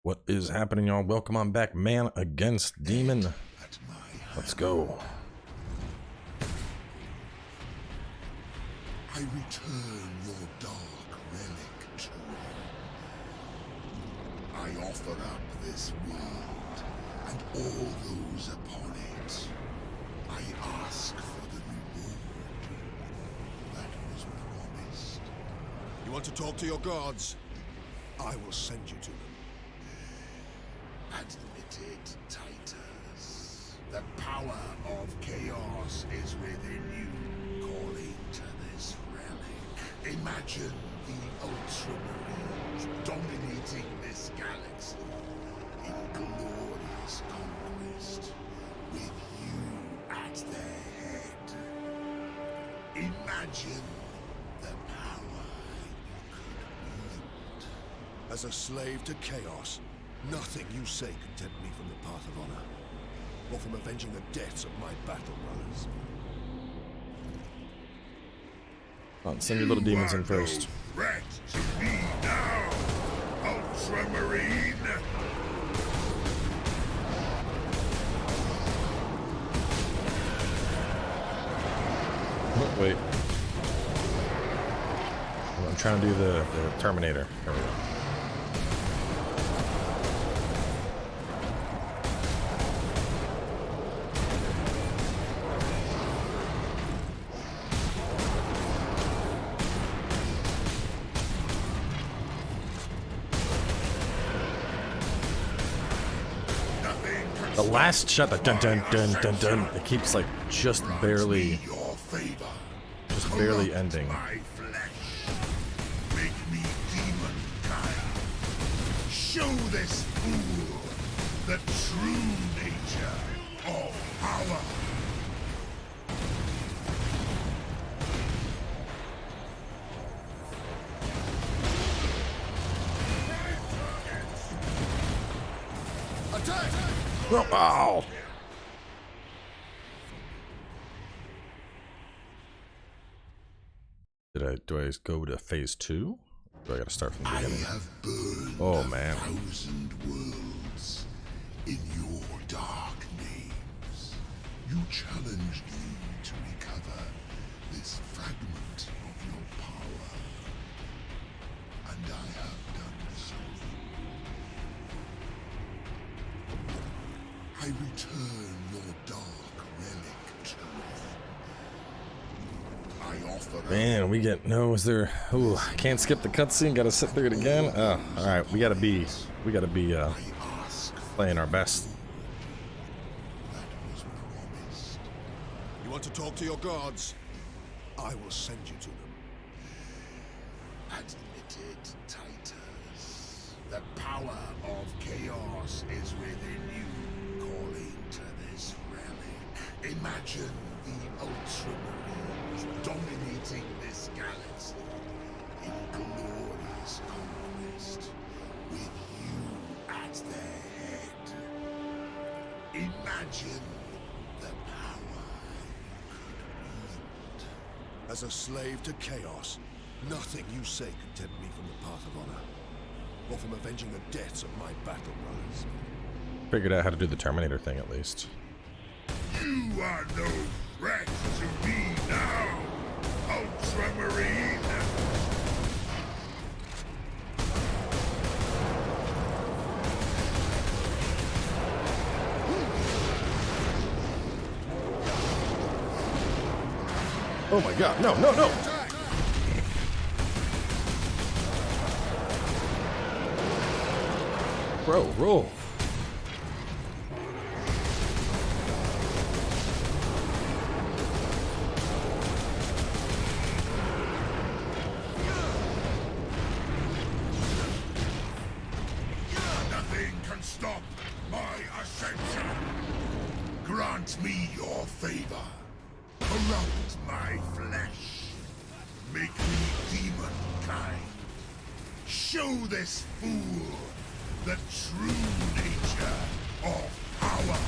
What is happening, y'all? Welcome on back, Man Against Demon. Let's go. I return your dark relic to you. I offer up this world and all those upon it. I ask for the reward that was promised. You want to talk to your gods? I will send you to them. Admitted, Titus. The power of chaos is within you, calling to this relic. Imagine the Ultramarines dominating this galaxy in glorious conquest, with you at their head. Imagine the power you could wield. As a slave to chaos, nothing you say can tempt me from the path of honor, or from avenging the deaths of my battle brothers. Send your little demons in first. Threat to me now, Ultramarine! Oh, wait. I'm trying to do the Terminator. There we go. The last shot, the dun dun dun dun dun, it keeps like just barely ending. My flesh. Make me demon kind. Show this fool the true nature of power. Attack! Oh, ow. Do I go to phase 2? Do I gotta start from the beginning? I have burned Oh man. 1,000 worlds in your dark names. You challenged me to recover this fragment of your power, and I have done so. I return your dark relic to you. I offer Man, we get is there? Ooh, can't skip the cutscene. Gotta sit through it again. Oh, all right. We gotta be playing our best. that was promised. You want to talk to your gods? I will send you to them. Admitted, Titus. The power of chaos is within you, calling to this relic. Imagine the Ultramarines dominating this galaxy in glorious conquest, with you at their head. Imagine the power you could wield. As a slave to chaos, nothing you say can tempt me from the path of honor, or from avenging the deaths of my battle brothers. Figured out how to do the Terminator thing at least. You are no threat to me now, Ultramarine! Oh my god, no, no, no! Bro, roll. Nothing can stop my ascension. Grant me your favor. Corrupt my flesh. Make me demon kind. Show this fool the true nature of power.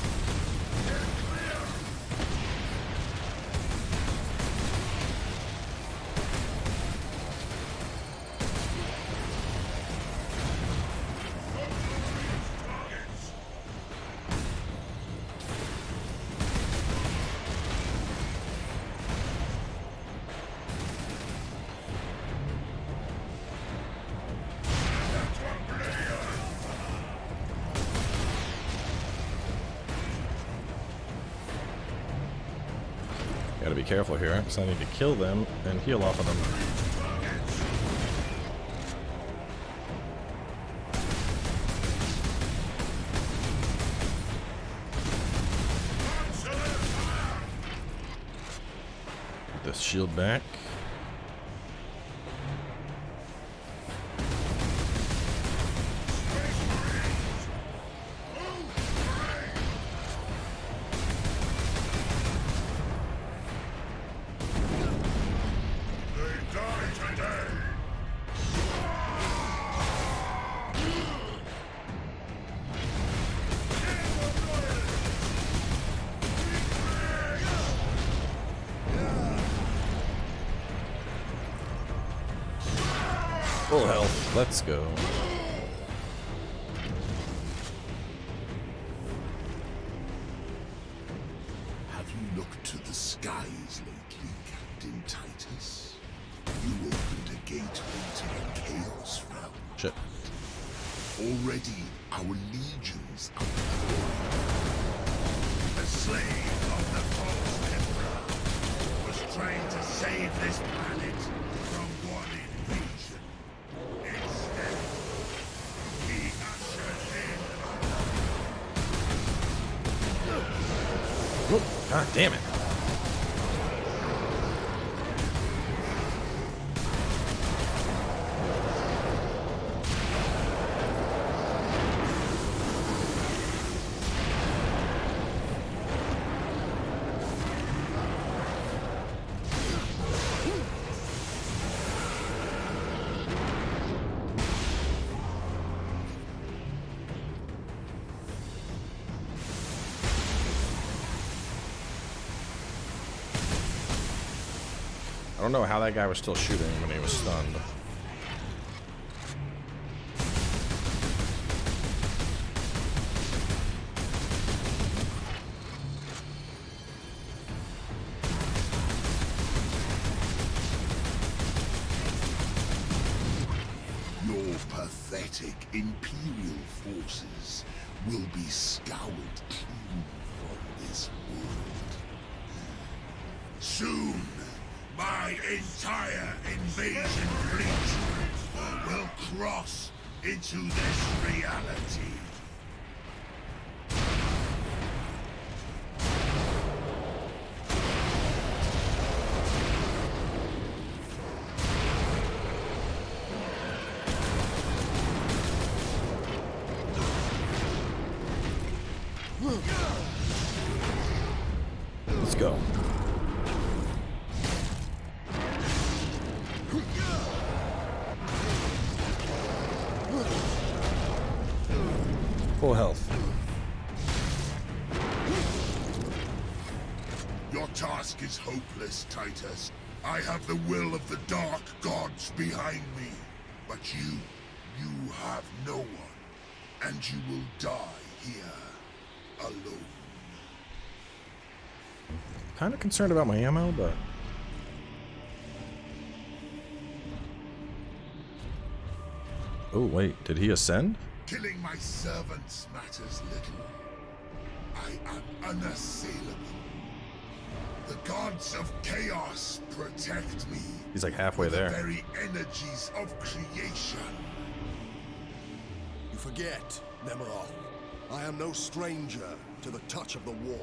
Gotta be careful here, because I need to kill them and heal off of them. Put this shield back. Full health, let's go. Have you looked to the skies lately, Captain Titus? You opened a gateway to the Chaos realm. Shit. Already, our legions are the slave of the false emperor was trying to save this planet from one invasion. Instead, he ushered in Oh, god damn it. I don't know how that guy was still shooting when he was stunned. your pathetic Imperial forces will be scoured clean from this world. Soon, my entire invasion fleet will cross into this reality. Let's go. Full health. Your task is hopeless, Titus. I have the will of the Dark Gods behind me. But you have no one. And you will die here, alone. Kind of concerned about my ammo, but... Oh, wait. Did he ascend? Killing my servants matters little. I am unassailable. The gods of chaos protect me. He's like halfway with there. The very energies of creation. You forget, Nemeroth. I am no stranger to the touch of the warp.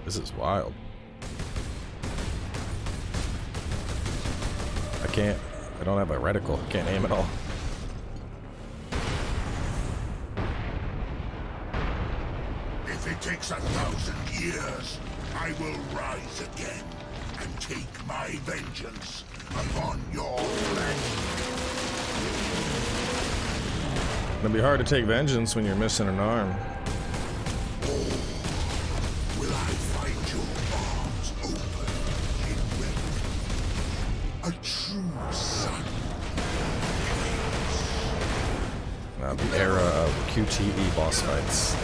This is wild. I don't have a reticle. I can't aim at all. If it takes 1,000 years, I will rise again and take my vengeance upon your flesh. It'll be hard to take vengeance when you're missing an arm. Will I find your arms open in wealth? A true son. Now, the era of QTE boss fights.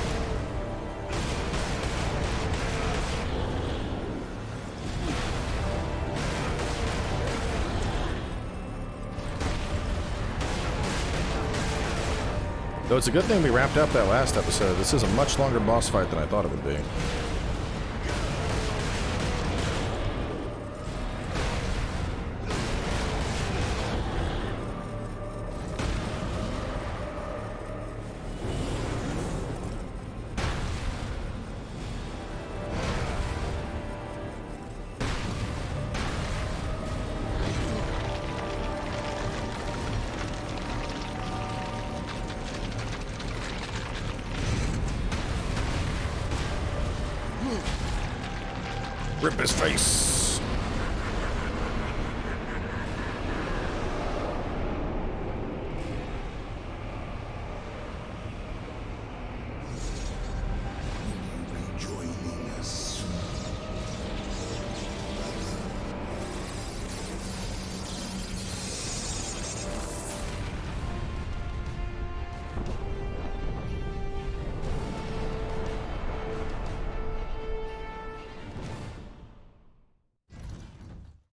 Though it's a good thing we wrapped up that last episode. This is a much longer boss fight than I thought it would be. Rip his face. Joining us.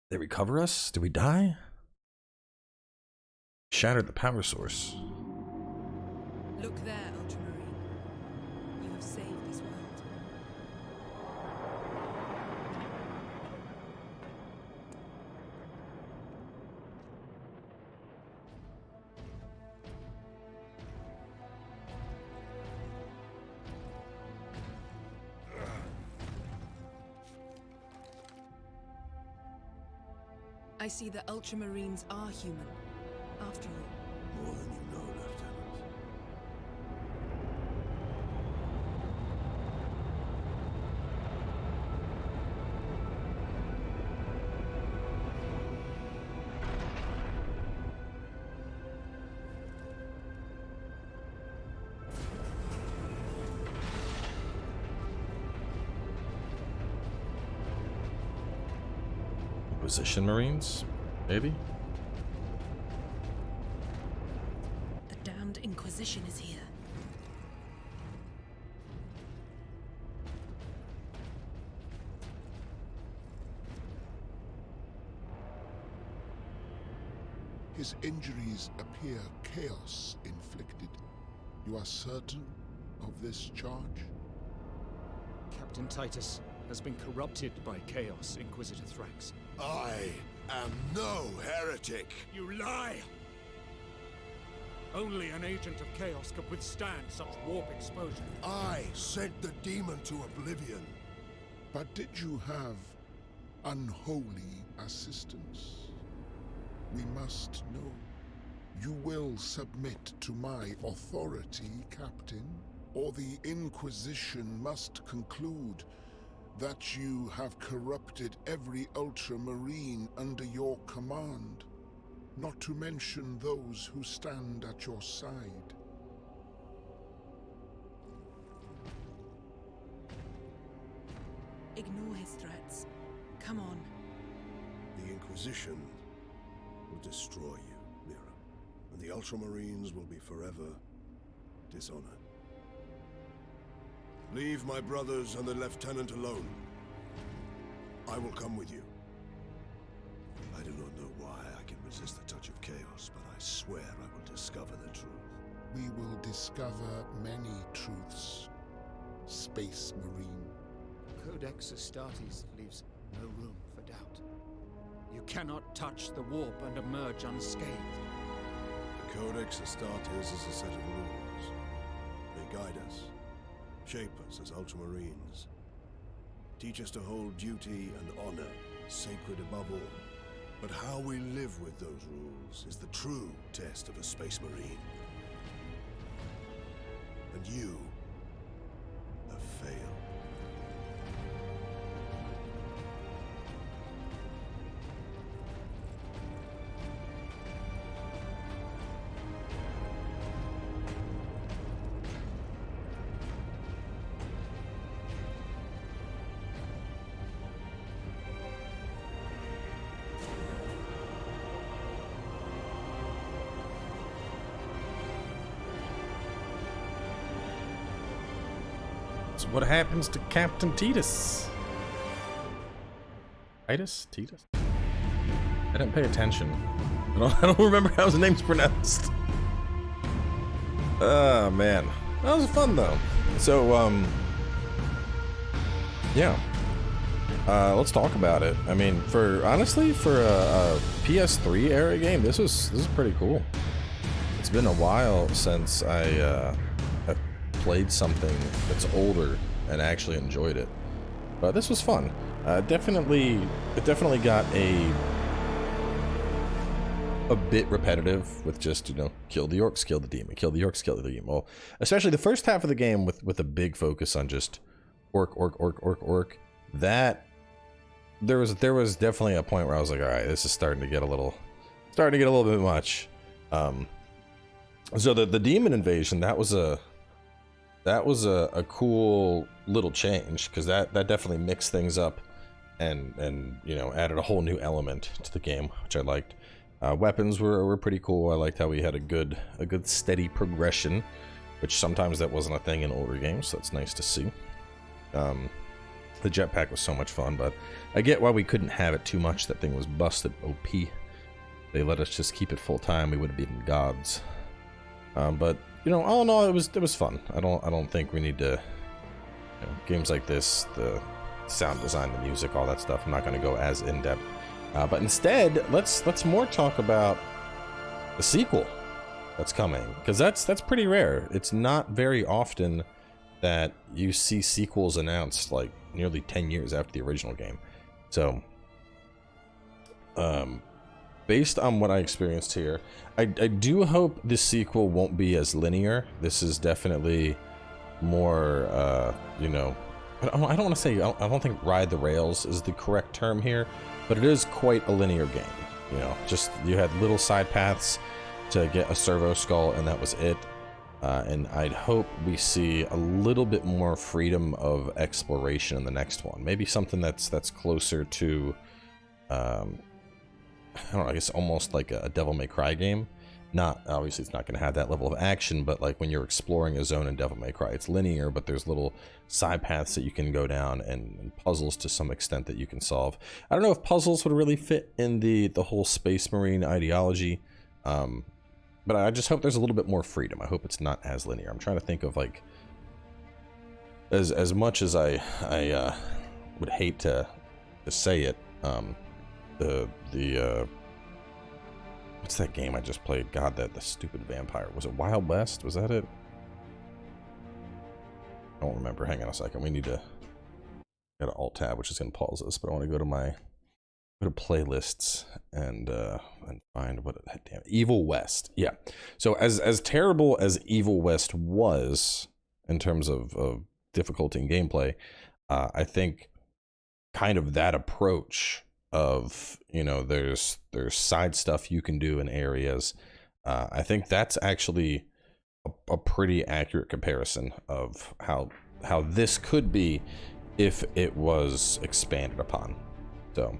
They recover us? Did we die? Shattered the power source. Look there, Ultramarine. You have saved this world. I see the Ultramarines are human, after all. More than you know, Lieutenant. Inquisition Marines? Maybe? The damned Inquisition is here. His injuries appear chaos inflicted. You are certain of this charge? Captain Titus has been corrupted by chaos, Inquisitor Thrax. I am no heretic. You lie! Only an agent of chaos could withstand such warp exposure. I sent the demon to oblivion. But did you have unholy assistance? We must know. You will submit to my authority, Captain, or the Inquisition must conclude that you have corrupted every Ultramarine under your command, not to mention those who stand at your side. Ignore his threats. Come on. The Inquisition will destroy you, Mira, and the Ultramarines will be forever dishonored. Leave my brothers and the Lieutenant alone. I will come with you. I do not know why I can resist the touch of chaos, but I swear I will discover the truth. We will discover many truths, Space Marine. Codex Astartes leaves no room for doubt. You cannot touch the warp and emerge unscathed. The Codex Astartes is a set of rules. They guide us, shape us as Ultramarines, teach us to hold duty and honor sacred above all. But how we live with those rules is the true test of a Space Marine. And you have failed. So what happens to Captain Titus? Titus? Titus? I didn't pay attention. I don't remember how his name's pronounced. Man, that was fun though. So, yeah. Let's talk about it. I mean, honestly, for a PS3 era game, this is pretty cool. It's been a while since I played something that's older and actually enjoyed it, but this was fun. It definitely got a bit repetitive with just, you know, kill the orcs, kill the demon, kill the orcs, kill the demon. Well, especially the first half of the game with a big focus on just orc. That there was definitely a point where I was like, all right, this is starting to get a little bit much. So the demon invasion, that was a cool little change, because that definitely mixed things up and you know, added a whole new element to the game, which I liked. Weapons were pretty cool. I liked how we had a good steady progression, which sometimes that wasn't a thing in older games, so that's nice to see. The jetpack was so much fun, but I get why we couldn't have it too much. That thing was busted OP. They let us just keep it full time, we would have beaten gods. But you know, all in all, it was fun. I don't think we need to, you know, games like this, the sound design, the music, all that stuff, I'm not going to go as in depth. But instead, let's more talk about the sequel that's coming, because that's pretty rare. It's not very often that you see sequels announced like nearly 10 years after the original game. So, based on what I experienced here, I do hope this sequel won't be as linear. This is definitely more, you know, I don't want to say, I don't think ride the rails is the correct term here, but it is quite a linear game. You know, just you had little side paths to get a servo skull, and that was it. And I'd hope we see a little bit more freedom of exploration in the next one. Maybe something that's closer to, I don't know, I guess almost like a Devil May Cry game. Not, obviously it's not going to have that level of action, but like when you're exploring a zone in Devil May Cry, it's linear, but there's little side paths that you can go down, and puzzles to some extent that you can solve. I don't know if puzzles would really fit in the whole Space Marine ideology, but I just hope there's a little bit more freedom. I hope it's not as linear. I'm trying to think of, like, as much as I would hate to say it, what's that game I just played? God, the stupid vampire. Was it Wild West? Was that it? I don't remember. Hang on a second. We need to get an alt tab, which is going to pause this, but I want to go to playlists and find what, damn, Evil West. Yeah. So as terrible as Evil West was in terms of difficulty and gameplay, I think kind of that approach of, you know, there's side stuff you can do in areas. I think that's actually a pretty accurate comparison of how this could be if it was expanded upon. So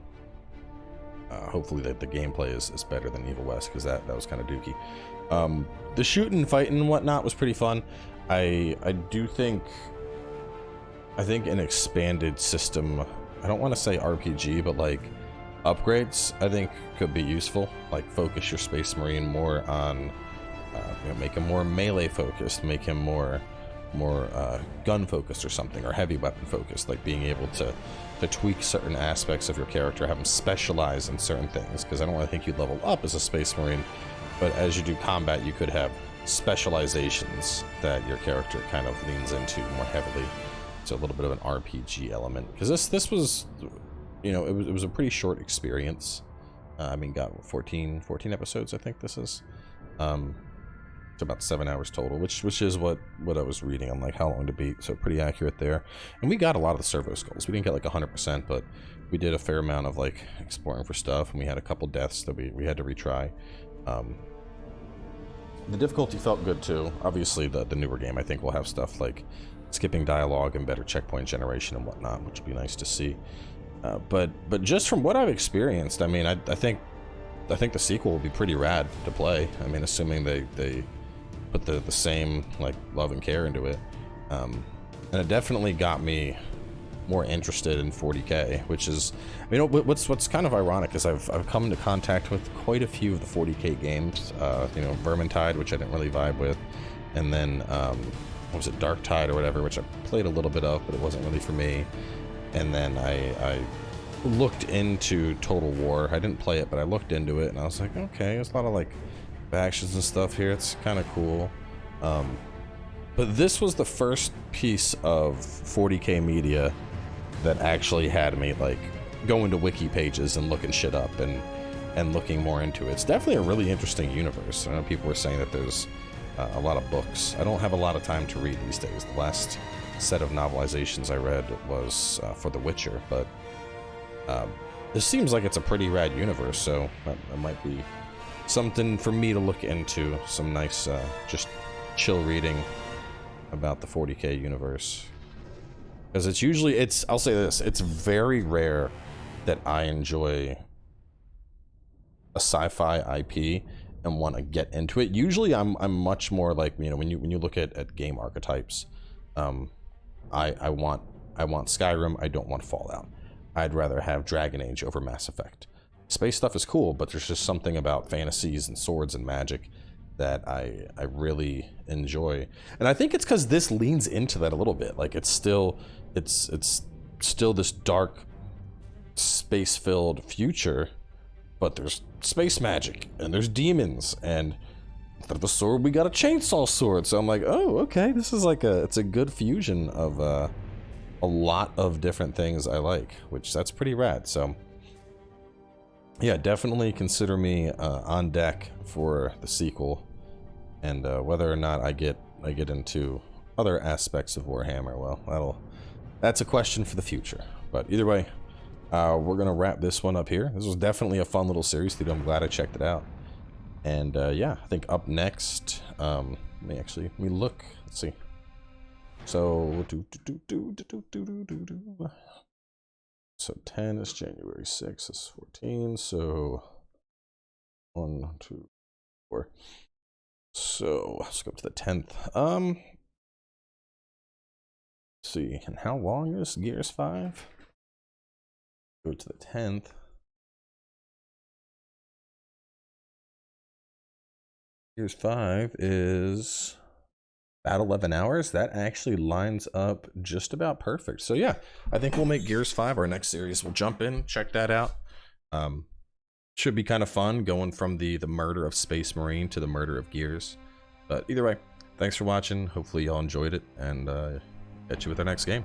hopefully the gameplay is better than Evil West, because that was kind of dookie. The shooting, fighting, and whatnot was pretty fun. I think an expanded system, I don't want to say RPG, but like upgrades, I think could be useful. Like focus your Space Marine more on, you know, make him more melee focused, make him more gun focused or something, or heavy weapon focused, like being able to tweak certain aspects of your character, have them specialize in certain things, because I don't want to think you'd level up as a Space Marine, but as you do combat, you could have specializations that your character kind of leans into more heavily. It's a little bit of an RPG element, because this was, you know, it was a pretty short experience. I mean, got 14 episodes, I think this is. It's about 7 hours total, which is what I was reading on, like, how long to beat, so pretty accurate there. And we got a lot of the servo skulls. We didn't get like 100%, but we did a fair amount of like exploring for stuff, and we had a couple deaths that we had to retry. The difficulty felt good too. Obviously the newer game, I think, will have stuff like skipping dialogue and better checkpoint generation and whatnot, which would be nice to see. But just from what I've experienced, I mean, I think the sequel will be pretty rad to play. I mean, assuming they put the same like love and care into it, and it definitely got me more interested in 40K, which is, you know, what's kind of ironic is I've come into contact with quite a few of the 40K games. You know, Vermintide, which I didn't really vibe with, and then what was it, Dark Tide or whatever, which I played a little bit of, but it wasn't really for me. And then I looked into Total War. I didn't play it, but I looked into it, and I was like, okay, there's a lot of like factions and stuff here. It's kind of cool. But this was the first piece of 40K media that actually had me like going to wiki pages and looking shit up and looking more into it. It's definitely a really interesting universe. I know people were saying that there's a lot of books. I don't have a lot of time to read these days. The last set of novelizations I read was for The Witcher, but this seems like it's a pretty rad universe, so that might be something for me to look into. Some nice, just chill reading about the 40K universe. Because it's usually, I'll say this, it's very rare that I enjoy a sci-fi IP and want to get into it. Usually I'm much more like, you know, when you look at game archetypes, I want Skyrim, I don't want Fallout. I'd rather have Dragon Age over Mass Effect. Space stuff is cool, but there's just something about fantasies and swords and magic that I really enjoy. And I think it's because this leans into that a little bit. Like it's still this dark space-filled future, but there's space magic and there's demons, and instead of a sword we got a chainsaw sword. So I'm like, oh, okay, this is like it's a good fusion of a lot of different things I like, which that's pretty rad. So yeah, definitely consider me on deck for the sequel, and whether or not I get into other aspects of Warhammer, well, that's a question for the future. But either way, we're gonna wrap this one up here. This was definitely a fun little series, dude. I'm glad I checked it out. And yeah, I think up next, let me look. Let's see. So so 10 is January 6th, is 14, so 1, 2, 4. So let's go up to the 10th. Let's see, and how long is Gears 5? Go to the 10th. Gears 5 is about 11 hours. That actually lines up just about perfect. So yeah, I think we'll make Gears 5 our next series. We'll jump in, check that out. Should be kind of fun going from the murder of Space Marine to the murder of Gears. But either way, thanks for watching. Hopefully y'all enjoyed it, and catch you with our next game.